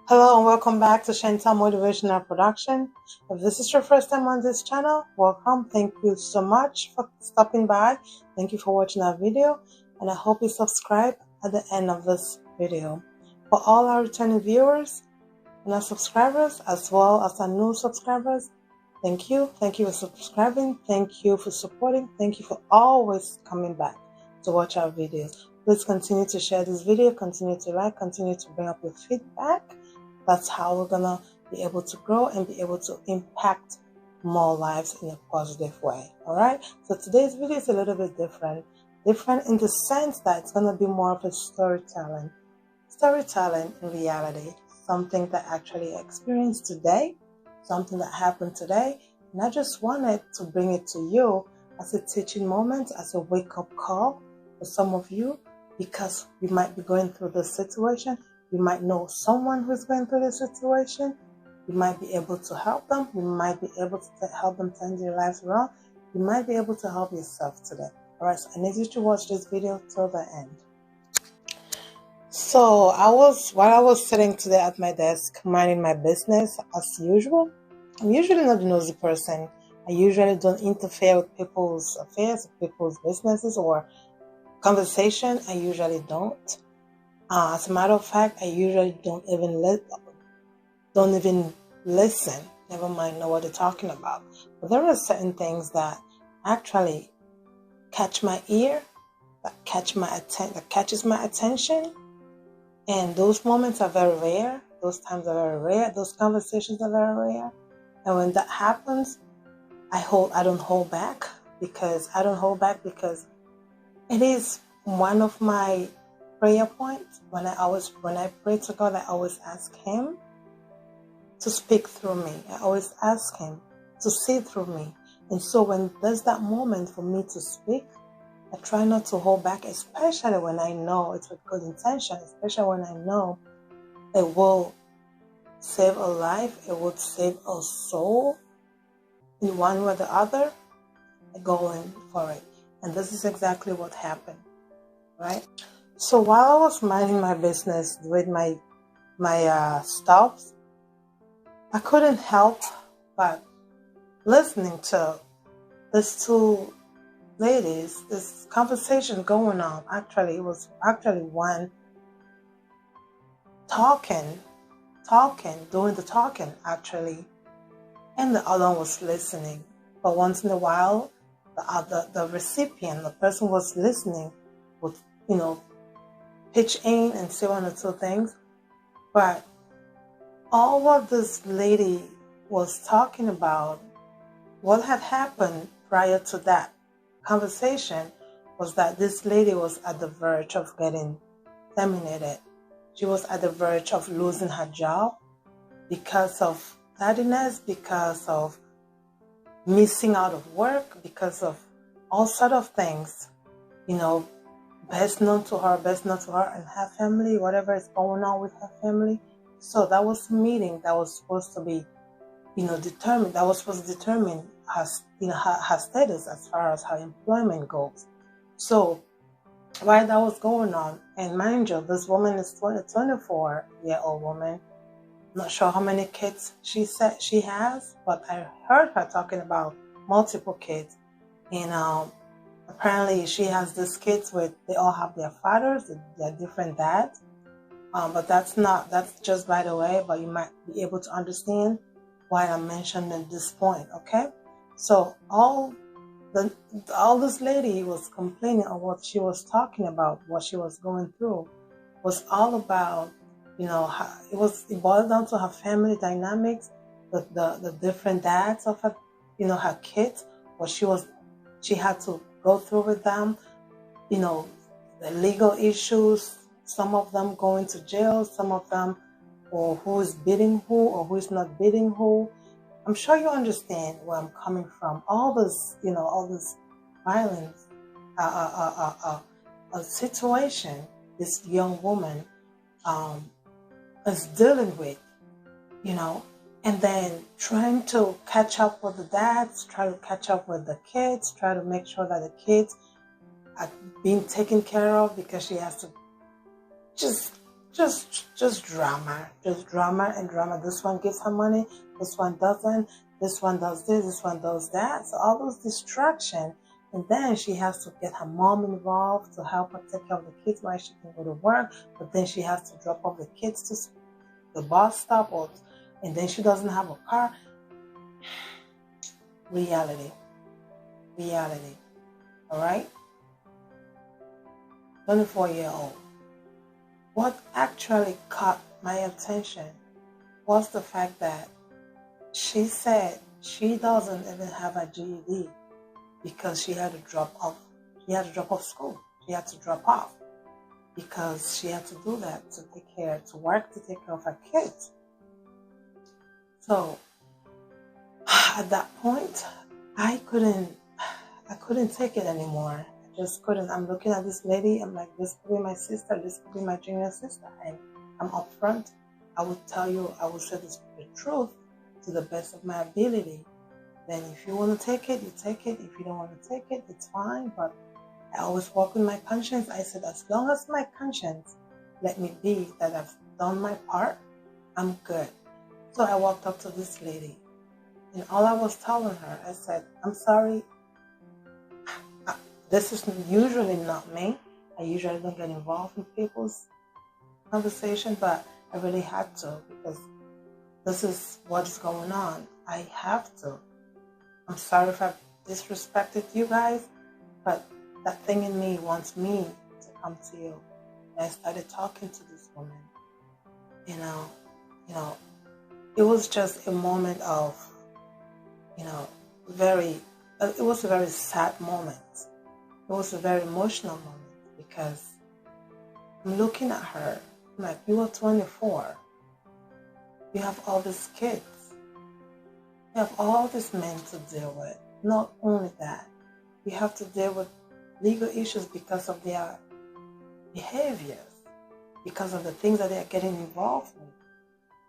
Hello and welcome back to Chantal Motivational Production. If this is your first time on this channel, welcome. Thank you so much for stopping by. Thank you for watching our video, and I hope you subscribe at the end of this video. For all our returning viewers and our subscribers, as well as our new subscribers, thank you. Thank you for subscribing. Thank you for supporting. Thank you for always coming back to watch our videos. Please continue to share this video, continue to like, continue to bring up your feedback. That's how we're gonna be able to grow and be able to impact more lives in a positive way. All right. So today's video is a little bit different in the sense that it's gonna be more of a storytelling in reality, something that I actually experienced today, something that happened today. And I just wanted to bring it to you as a teaching moment, as a wake-up call for some of you, because you might be going through this situation. You might know someone who's going through this situation. You might be able to help them. You might be able to help them turn their lives around. You might be able to help yourself today. All right, so I need you to watch this video till the end. So while I was sitting today at my desk, minding my business as usual. I'm usually not a nosy person. I usually don't interfere with people's affairs, people's businesses, or conversation. I usually don't. As a matter of fact, I usually don't even listen. Never mind know what they're talking about. But there are certain things that actually catch my ear, that catches my attention, and those moments are very rare. Those times are very rare. Those conversations are very rare. And when that happens, I don't hold back because it is one of my prayer points. When I pray to God, I always ask Him to speak through me. I always ask Him to see through me. And so when there's that moment for me to speak, I try not to hold back, especially when I know it's with good intention, especially when I know it will save a life, it would save a soul in one way or the other. I go in for it. And this is exactly what happened, right? So while I was minding my business with my stuff, I couldn't help but listening to these two ladies, this conversation going on. Actually, it was one doing the talking actually, and the other one was listening. But once in a while, the recipient, the person was listening, would pitch in and say one or two things. But all what this lady was talking about, what had happened prior to that conversation, was that this lady was at the verge of getting terminated. She was at the verge of losing her job because of tardiness, because of missing out of work, because of all sort of things, best known to her and her family, whatever is going on with her family. So that was a meeting that was supposed to be, determined. That was supposed to determine her, her status as far as her employment goes. So while that was going on, and mind you, this woman is a 24-year-old woman. Not sure how many kids she said she has, but I heard her talking about multiple kids, and apparently she has these kids they all have their fathers, they're different dads. But that's just by the way, but you might be able to understand why I'm mentioning this point, okay? So all this lady was complaining of what she was talking about, what she was going through, was all about, it boiled down to her family dynamics, the different dads of her, her kids, what she had to go through with them, the legal issues, some of them going to jail, some of them, or who is bidding who or who is not bidding who. I'm sure you understand where I'm coming from. All this violence, a situation this young woman is dealing with, and then trying to catch up with the dads, try to catch up with the kids, try to make sure that the kids are being taken care of, because she has to just just drama and drama. This one gives her money, this one doesn't, this one does this one does that. So all those distractions. And then she has to get her mom involved to help her take care of the kids while she can go to work. But then she has to drop off the kids to the bus stop, and then she doesn't have a car. Reality. All right? 24-year-old. What actually caught my attention was the fact that she said she doesn't even have a GED because she had to drop off. She had to drop off school. She had to drop off because she had to do that to take care of her kids. So at that point, I couldn't take it anymore. I just couldn't. I'm looking at this lady. I'm like, this could be my sister. This could be my junior sister. And I'm upfront. I would tell you, I would say the truth to the best of my ability. Then if you want to take it, you take it. If you don't want to take it, it's fine. But I always walk with my conscience. I said, as long as my conscience let me be that I've done my part, I'm good. So I walked up to this lady. And all I was telling her, I said, I'm sorry. This is usually not me. I usually don't get involved in people's conversation, but I really had to because this is what is going on. I have to. I'm sorry if I've disrespected you guys, but that thing in me wants me to come to you. And I started talking to this woman. You know, it was just a moment of, it was a very sad moment. It was a very emotional moment because I'm looking at her, I'm like, you are 24. You have all these kids. You have all these men to deal with. Not only that, you have to deal with legal issues because of their behaviors, because of the things that they are getting involved with.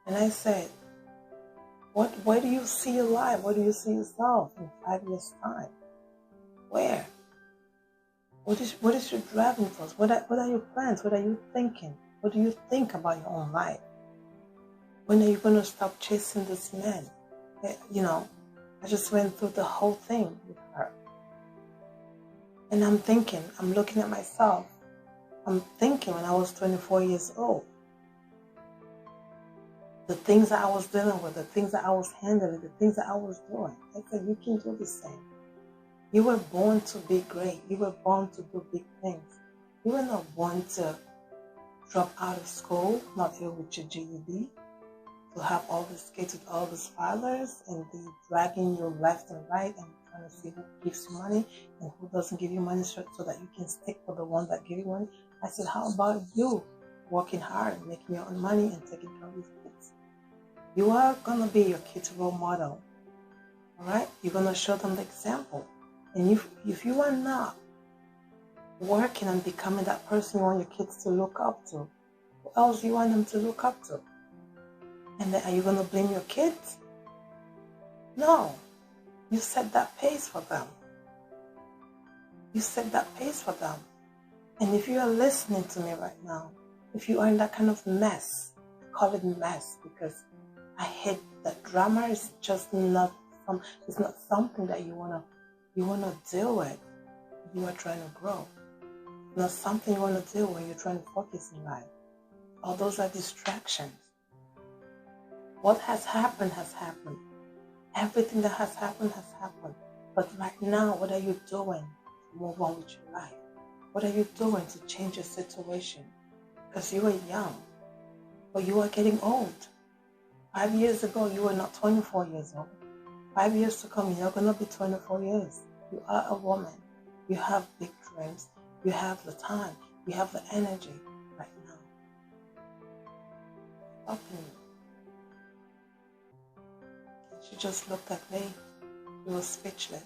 And I said, where do you see your life? Where do you see yourself in 5 years' time? Where? What is your driving force? What are your plans? What are you thinking? What do you think about your own life? When are you going to stop chasing this man? I just went through the whole thing with her. And I'm thinking, I'm looking at myself. I'm thinking when I was 24 years old, the things that I was dealing with, the things that I was handling, the things that I was doing. I said, you can do the same. You were born to be great. You were born to do big things. You were not born to drop out of school, not even with your GED, to have all these kids with all these fathers and be dragging you left and right and trying to see who gives you money and who doesn't give you money so that you can stick with the one that give you money. I said, how about you working hard and making your own money and taking care of your kids? You are going to be your kids' role model. All right? You're going to show them the example. And if you are not working on becoming that person you want your kids to look up to, who else do you want them to look up to? And then are you going to blame your kids? No. You set that pace for them. You set that pace for them. And if you are listening to me right now, if you are in that kind of mess, I call it mess because I hate that drama is just not it's not something that you wanna deal with. You are trying to grow. It's not something you want to do when you're trying to focus in life. All those are distractions. What has happened has happened. Everything that has happened has happened. But right now, what are you doing to move on with your life? What are you doing to change your situation? Because you are young, but you are getting old. 5 years ago, you were not 24 years old. 5 years to come, you're not going to be 24 years. You are a woman. You have big dreams. You have the time. You have the energy right now. Stopping you. She just looked at me. She was speechless.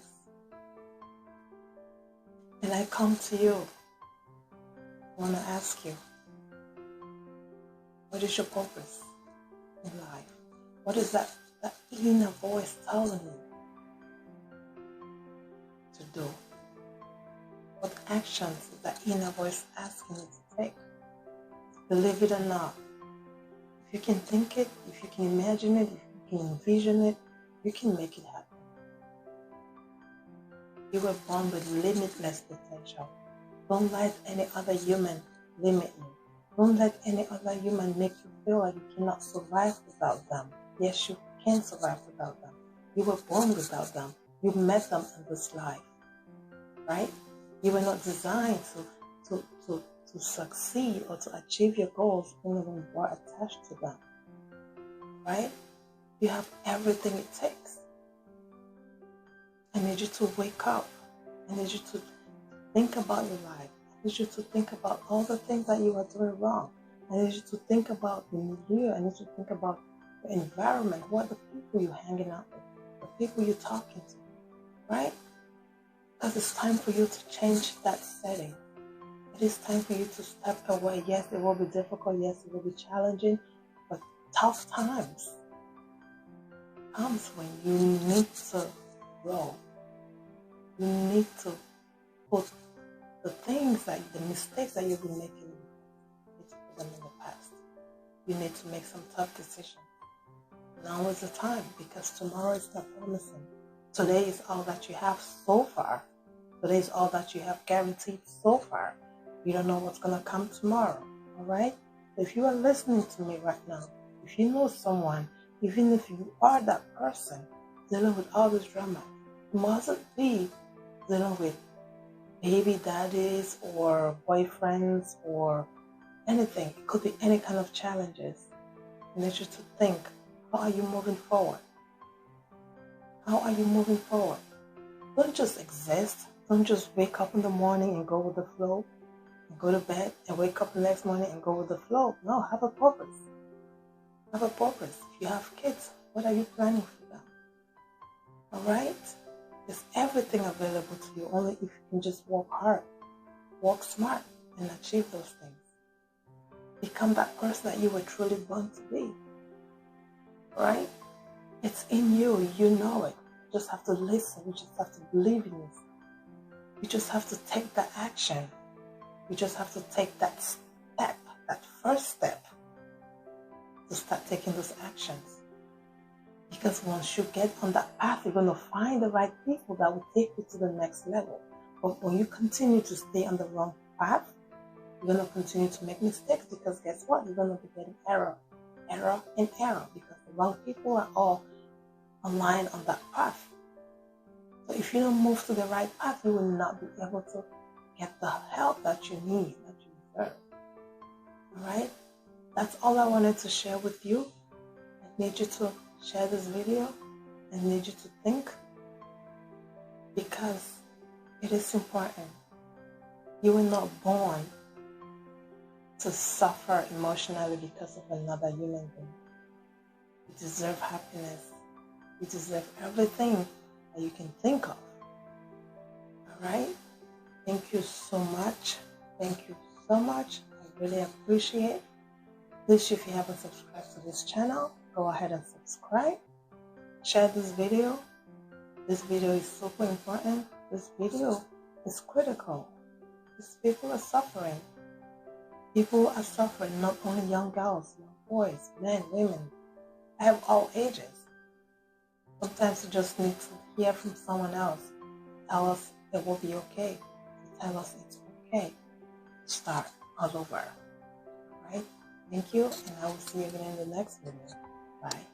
And I come to you. I want to ask you, what is your purpose in life? What is that inner voice telling you to do? What actions is that inner voice asking you to take? Believe it or not, if you can think it, if you can imagine it, if you can envision it, you can make it happen. You were born with limitless potential. Don't let any other human limit you. Don't let any other human make you feel like you cannot survive without them. Yes, you can survive without them. You were born without them. You met them in this life, right? You were not designed to succeed or to achieve your goals only when you are attached to them, right? You have everything it takes. I need you to wake up. I need you to think about your life. I need you to think about all the things that you are doing wrong. I need you to think about the milieu. I need you to think about the environment. What are the people you're hanging out with? The people you're talking to, right? Because it's time for you to change that setting. It is time for you to step away. Yes, it will be difficult. Yes, it will be challenging. But tough times comes when you need to grow. You need to put the mistakes that you've been making, you need to put them in the past. You need to make some tough decisions. Now is the time, because tomorrow is not promising. Today is all that you have so far. Today is all that you have guaranteed so far. You don't know what's going to come tomorrow, all right? If you are listening to me right now, if you know someone, even if you are that person dealing with all this drama, it mustn't be dealing with baby daddies or boyfriends or anything. It could be any kind of challenges. I need you to think, how are you moving forward? How are you moving forward? Don't just exist. Don't just wake up in the morning and go with the flow, and go to bed and wake up the next morning and go with the flow. No, have a purpose. Have a purpose. If you have kids, what are you planning for them? All right? There's everything available to you, only if you can just work hard, work smart, and achieve those things. Become that person that you were truly born to be. Right? It's in you. You know it. You just have to listen. You just have to believe in yourself. You just have to take that action. You just have to take that step, that first step, to start taking those actions. Because once you get on that path, you're going to find the right people that will take you to the next level. But when you continue to stay on the wrong path, you're going to continue to make mistakes, because guess what? You're going to be getting error, because the wrong people are all aligned on that path. So if you don't move to the right path, you will not be able to get the help that you need, that you deserve. All right? That's all I wanted to share with you. I need you to share this video. I need you to think, because it is important. You were not born to suffer emotionally because of another human being. You deserve happiness. You deserve everything that you can think of. All right? Thank you so much. Thank you so much. I really appreciate it. Please, if you haven't subscribed to this channel, go ahead and subscribe. Share this video. This video is super important. This video is critical. These people are suffering. People are suffering, not only young girls, young boys, men, women. I have all ages. Sometimes you just need to hear from someone else. Tell us it will be okay. Tell us it's okay. Start all over. All right? Thank you, and I will see you again in the next video. Bye.